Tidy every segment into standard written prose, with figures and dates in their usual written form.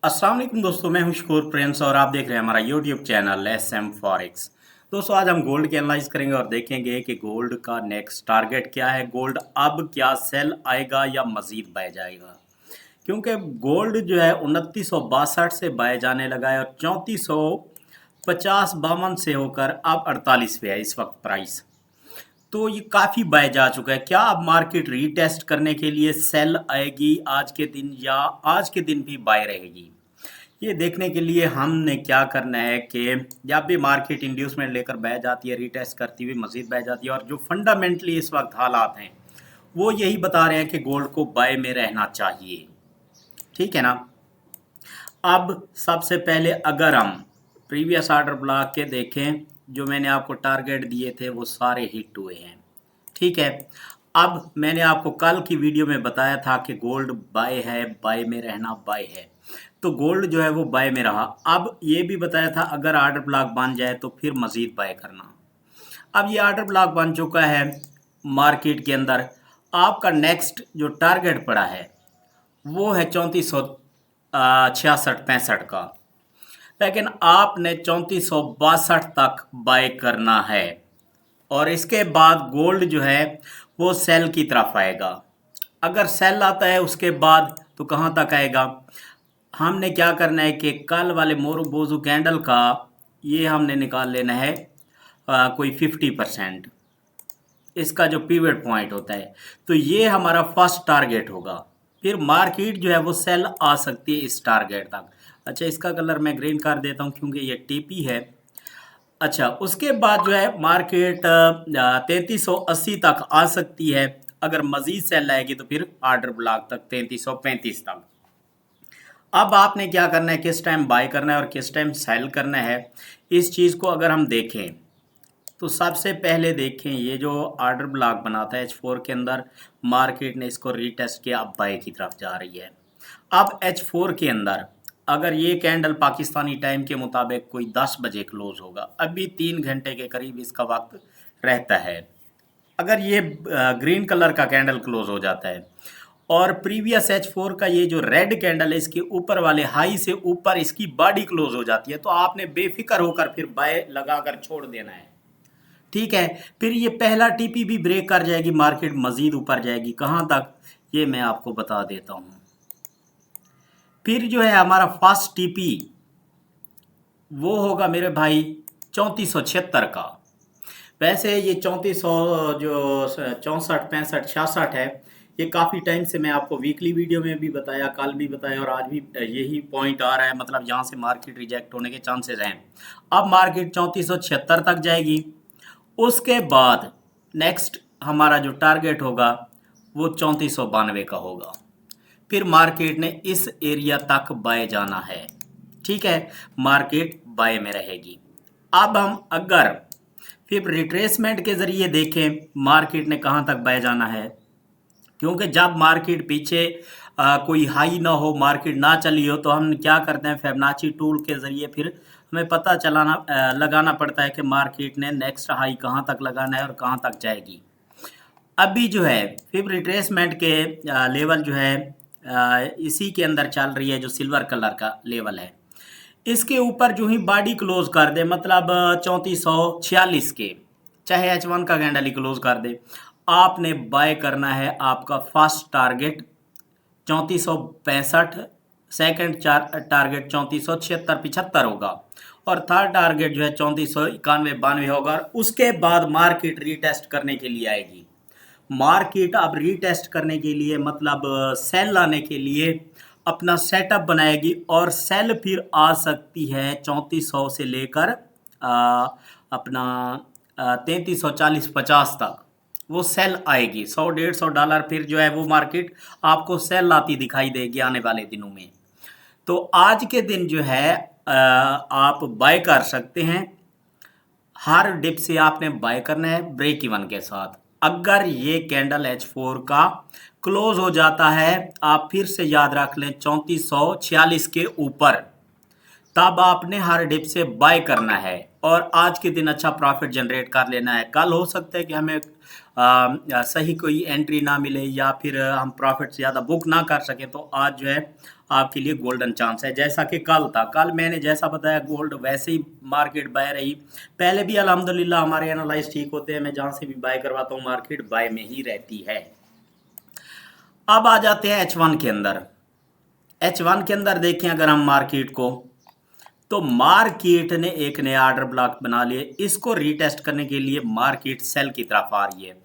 अस्सलाम वालेकुम दोस्तों, मैं हूं शकूर प्रिंस और आप देख रहे हैं हमारा यूट्यूब चैनल एसएम फॉरेक्स। दोस्तों आज हम गोल्ड की एनालाइज करेंगे और देखेंगे कि गोल्ड का नेक्स्ट टारगेट क्या है। गोल्ड अब क्या सेल आएगा या मजीद बह जाएगा, क्योंकि गोल्ड जो है 2962 से बह जाने लगा है और 3450-52 से होकर अब 48 पे है इस वक्त प्राइस। तो ये काफ़ी बह जा चुका है। क्या अब मार्केट रीटेस्ट करने के लिए सेल आएगी आज के दिन या आज के दिन भी बाय रहेगी? ये देखने के लिए हमने क्या करना है कि जब भी मार्केट इंड्यूसमेंट लेकर बह जाती है, रीटेस्ट करती हुई मजीद बह जाती है और जो फंडामेंटली इस वक्त हालात हैं वो यही बता रहे हैं कि गोल्ड को बाय में रहना चाहिए। ठीक है ना। अब सबसे पहले अगर हम प्रीवियस ऑर्डर ब्लॉक के देखें, जो मैंने आपको टारगेट दिए थे वो सारे हिट हुए हैं। ठीक है। अब मैंने आपको कल की वीडियो में बताया था कि गोल्ड बाय है, बाय में रहना बाय है, तो गोल्ड जो है वो बाय में रहा। अब ये भी बताया था अगर ऑर्डर ब्लॉक बन जाए तो फिर मज़ीद बाय करना। अब ये ऑर्डर ब्लॉक बन चुका है मार्केट के अंदर। आपका नेक्स्ट जो टारगेट पड़ा है वो है 3466 का, लेकिन आपने 3462 तक बाय करना है और इसके बाद गोल्ड जो है वो सेल की तरफ आएगा। अगर सेल आता है उसके बाद तो कहाँ तक आएगा? हमने क्या करना है कि कल वाले मोरोबोजू कैंडल का ये हमने निकाल लेना है कोई 50%, इसका जो पीवट पॉइंट होता है, तो ये हमारा फर्स्ट टारगेट होगा। फिर मार्केट जो है वो सेल आ सकती है इस टारगेट तक। अच्छा, इसका कलर मैं ग्रीन कर देता हूँ क्योंकि ये टीपी है। अच्छा, उसके बाद जो है मार्केट 3380 तक आ सकती है। अगर मजीद सेल आएगी तो फिर ऑर्डर ब्लॉक तक 3335 तक। अब आपने क्या करना है, किस टाइम बाय करना है और किस टाइम सेल करना है, इस चीज़ को अगर हम देखें तो सबसे पहले देखें ये जो ऑर्डर ब्लॉक बनाता है H4 के अंदर, मार्केट ने इसको रीटेस्ट किया, अब बाय की तरफ जा रही है। अब H4 के अंदर अगर ये कैंडल पाकिस्तानी टाइम के मुताबिक कोई 10 बजे क्लोज होगा, अभी 3 घंटे के करीब इसका वक्त रहता है। अगर ये ग्रीन कलर का कैंडल क्लोज हो जाता है और प्रीवियस H4 का ये जो रेड कैंडल है इसके ऊपर वाले हाई से ऊपर इसकी बॉडी क्लोज हो जाती है, तो आपने बेफिक्र होकर फिर बाय लगाकर छोड़ देना है। ठीक है। फिर ये पहला टीपी भी ब्रेक कर जाएगी, मार्केट मजीद ऊपर जाएगी। कहाँ तक, ये मैं आपको बता देता हूँ। फिर जो है हमारा फर्स्ट टीपी वो होगा मेरे भाई 3476 का। वैसे ये 3400 जो 64 65 66 है, ये काफ़ी टाइम से मैं आपको वीकली वीडियो में भी बताया, कल भी बताया और आज भी यही पॉइंट आ रहा है। मतलब यहाँ से मार्केट रिजेक्ट होने के चांसेस हैं। अब मार्केट 3476 तक जाएगी। उसके बाद नेक्स्ट हमारा जो टारगेट होगा वो 3492 का होगा। फिर मार्केट ने इस एरिया तक बाय जाना है। ठीक है, मार्केट बाय में रहेगी। अब हम अगर फिर रिट्रेसमेंट के ज़रिए देखें मार्केट ने कहाँ तक बाय जाना है, क्योंकि जब मार्केट पीछे कोई हाई ना हो, मार्केट ना चली हो, तो हम क्या करते हैं फिबोनाची टूल के ज़रिए फिर हमें पता लगाना पड़ता है कि मार्केट ने नेक्स्ट हाई कहाँ तक लगाना है और कहाँ तक जाएगी। अभी जो है फिर रिट्रेसमेंट के लेवल जो है इसी के अंदर चल रही है, जो सिल्वर कलर का लेवल है। इसके ऊपर जो ही बॉडी क्लोज कर दे, मतलब 3446 के, चाहे H1 का कैंडल ही क्लोज कर दे, आपने बाय करना है। आपका फर्स्ट टारगेट 3465, सेकंड टारगेट 3476-75 होगा और थर्ड टारगेट जो है 3491-92 होगा। और उसके बाद मार्केट रीटेस्ट करने के लिए आएगी। मार्केट अब रीटेस्ट करने के लिए मतलब सेल लाने के लिए अपना सेटअप बनाएगी और सेल फिर आ सकती है 3400 से लेकर अपना 3340-50 तक वो सेल आएगी। $100-150 फिर जो है वो मार्केट आपको सेल आती दिखाई देगी आने वाले दिनों में। तो आज के दिन जो है आप बाय कर सकते हैं। हर डिप से आपने बाय करना है ब्रेक इवन के साथ। अगर ये कैंडल H4 का क्लोज हो जाता है, आप फिर से याद रख लें 3446 के ऊपर, तब आपने हर डिप से बाय करना है और आज के दिन अच्छा प्रॉफिट जनरेट कर लेना है। कल हो सकता है कि हमें सही कोई एंट्री ना मिले या फिर हम प्रॉफिट ज़्यादा बुक ना कर सकें, तो आज जो है आपके लिए गोल्डन चांस है। जैसा कि कल था, कल मैंने जैसा बताया गोल्ड वैसे ही मार्केट बाय रही। पहले भी अल्हम्दुलिल्लाह हमारे एनालाइज ठीक होते हैं, मैं जहाँ से भी बाय करवाता हूँ मार्केट बाय में ही रहती है। अब आ जाते हैं H1 के अंदर। H1 के अंदर देखें अगर हम मार्केट को, तो मार्केट ने एक नया ऑर्डर ब्लॉक बना लिए। इसको रीटेस्ट करने के लिए मार्केट सेल की तरफ आ रही है।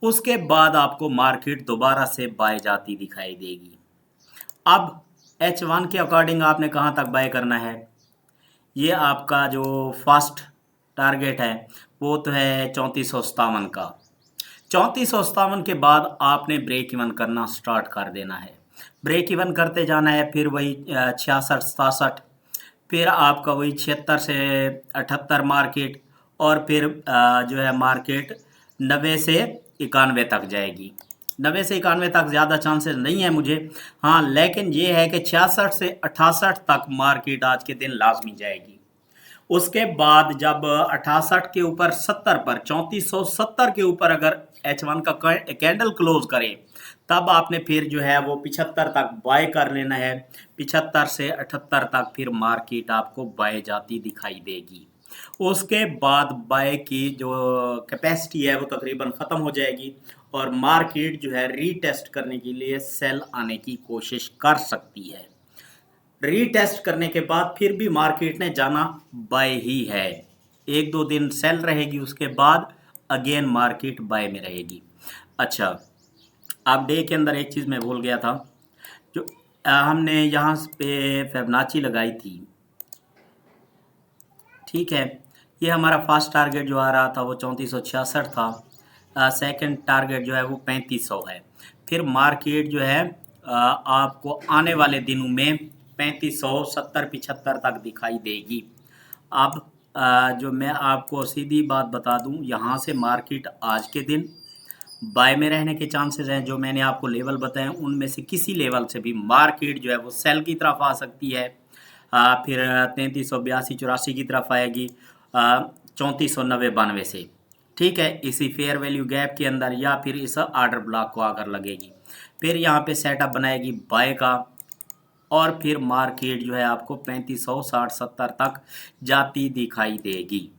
उसके बाद आपको मार्केट दोबारा से बाय जाती दिखाई देगी। अब H1 के अकॉर्डिंग आपने कहाँ तक बाय करना है, ये आपका जो फर्स्ट टारगेट है वो तो है 3457 का। 3457 के बाद आपने ब्रेक इवन करना स्टार्ट कर देना है। ब्रेक इवन करते जाना है, फिर वही 66 67, फिर आपका वही 76 से 78 मार्केट, और फिर जो है मार्केट 90 से 91 तक जाएगी। 90 से 91 तक ज़्यादा चांसेस नहीं है मुझे, हाँ, लेकिन ये है कि 66 से 68 तक मार्केट आज के दिन लाजमी जाएगी। उसके बाद जब 68 के ऊपर 70 पर 3470 के ऊपर अगर H1 का कैंडल क्लोज करे, तब आपने फिर जो है वो 75 तक बाय कर लेना है। 75 से 78 तक फिर मार्केट आपको बाय जाती दिखाई देगी। उसके बाद बाय की जो कैपेसिटी है वो तकरीबन ख़त्म हो जाएगी और मार्केट जो है रीटेस्ट करने के लिए सेल आने की कोशिश कर सकती है। रीटेस्ट करने के बाद फिर भी मार्केट ने जाना बाय ही है। एक दो दिन सेल रहेगी, उसके बाद अगेन मार्केट बाय में रहेगी। अच्छा, अब डे के अंदर एक चीज़ मैं भूल गया था, जो हमने यहाँ पे फिबोनाची लगाई थी, ठीक है। ये हमारा फर्स्ट टारगेट जो आ रहा था वो 3466 था। सेकंड टारगेट जो है वो 3500 है। फिर मार्केट जो है आपको आने वाले दिनों में 3570 75 तक दिखाई देगी। अब जो मैं आपको सीधी बात बता दूं, यहाँ से मार्केट आज के दिन बाय में रहने के चांसेस हैं। जो मैंने आपको लेवल बताए उनमें से किसी लेवल से भी मार्केट जो है वो सेल की तरफ आ सकती है। फिर 3382 84 की तरफ आएगी, 3490 92 से, ठीक है, इसी फेयर वैल्यू गैप के अंदर, या फिर इस आर्डर ब्लॉक को आकर लगेगी। फिर यहाँ पे सेटअप बनाएगी बाय का, और फिर मार्केट जो है आपको 3500 60 70 तक जाती दिखाई देगी।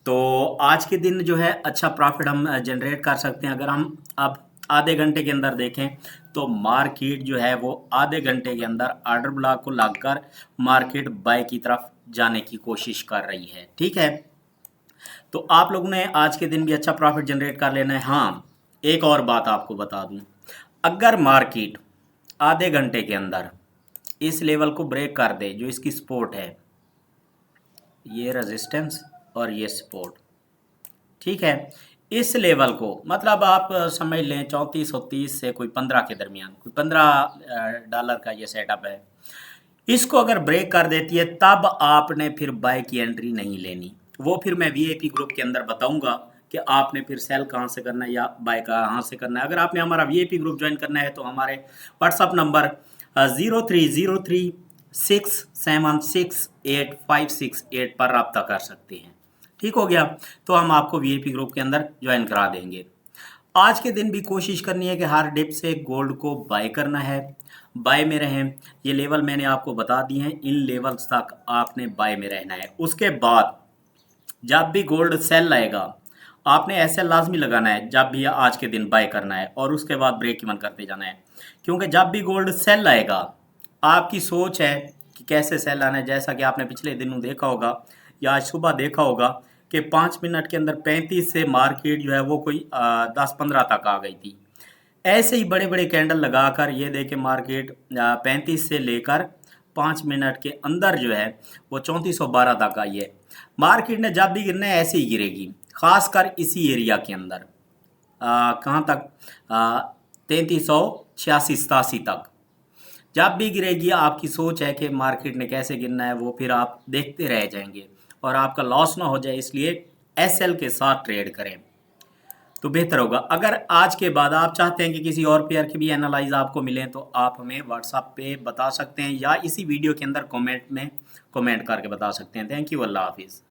तो आज के दिन जो है अच्छा प्रॉफिट हम जनरेट कर सकते हैं। अगर हम अब आधे घंटे के अंदर देखें तो मार्केट जो है वो आधे घंटे के अंदर ऑर्डर ब्लॉक को लगकर मार्केट बाय की तरफ जाने की कोशिश कर रही है, ठीक है। तो आप लोगों ने आज के दिन भी अच्छा प्रॉफिट जनरेट कर लेना है। हाँ, एक और बात आपको बता दूं, अगर मार्केट आधे घंटे के अंदर इस लेवल को ब्रेक कर दे, जो इसकी सपोर्ट है, ये रेजिस्टेंस और ये सपोर्ट, ठीक है, इस लेवल को मतलब आप समझ लें 3430 से कोई 15 के दरमियान, कोई $15 का ये सेटअप है। इसको अगर ब्रेक कर देती है तब आपने फिर बाय की एंट्री नहीं लेनी। वो फिर मैं वीआईपी ग्रुप के अंदर बताऊंगा कि आपने फिर सेल कहाँ से करना है या बाय कहाँ से करना है। अगर आपने हमारा वीआईपी ग्रुप ज्वाइन करना है तो हमारे व्हाट्सअप नंबर 03036768 पर रब्ता कर सकते हैं। ठीक हो गया, तो हम आपको वीआईपी ग्रुप के अंदर ज्वाइन करा देंगे। आज के दिन भी कोशिश करनी है कि हर डिप से गोल्ड को बाय करना है, बाय में रहें। ये लेवल मैंने आपको बता दिए हैं, इन लेवल्स तक आपने बाय में रहना है। उसके बाद जब भी गोल्ड सेल आएगा आपने एसएल लाजमी लगाना है, जब भी आज के दिन बाय करना है, और उसके बाद ब्रेक इवन करते जाना है। क्योंकि जब भी गोल्ड सेल आएगा आपकी सोच है कि कैसे सेल आना है। जैसा कि आपने पिछले दिनों देखा होगा या आज सुबह देखा होगा कि 5 मिनट के अंदर 35 से मार्केट जो है वो कोई 10-15 तक आ गई थी। ऐसे ही बड़े बड़े कैंडल लगाकर ये देखे मार्केट 35 से लेकर 5 मिनट के अंदर जो है वो 3412 तक आई है। मार्केट ने जब भी गिरना है ऐसे ही गिरेगी, खासकर इसी एरिया के अंदर। कहाँ तक? 3386-87 तक जब भी गिरेगी। आपकी सोच है कि मार्केट ने कैसे गिरना है, वो फिर आप देखते रह जाएंगे और आपका लॉस ना हो जाए, इसलिए एसएल के साथ ट्रेड करें तो बेहतर होगा। अगर आज के बाद आप चाहते हैं कि किसी और पेयर की भी एनालाइज आपको मिले तो आप हमें व्हाट्सएप पे बता सकते हैं या इसी वीडियो के अंदर कमेंट में कमेंट करके बता सकते हैं। थैंक यू, अल्लाह हाफिज़।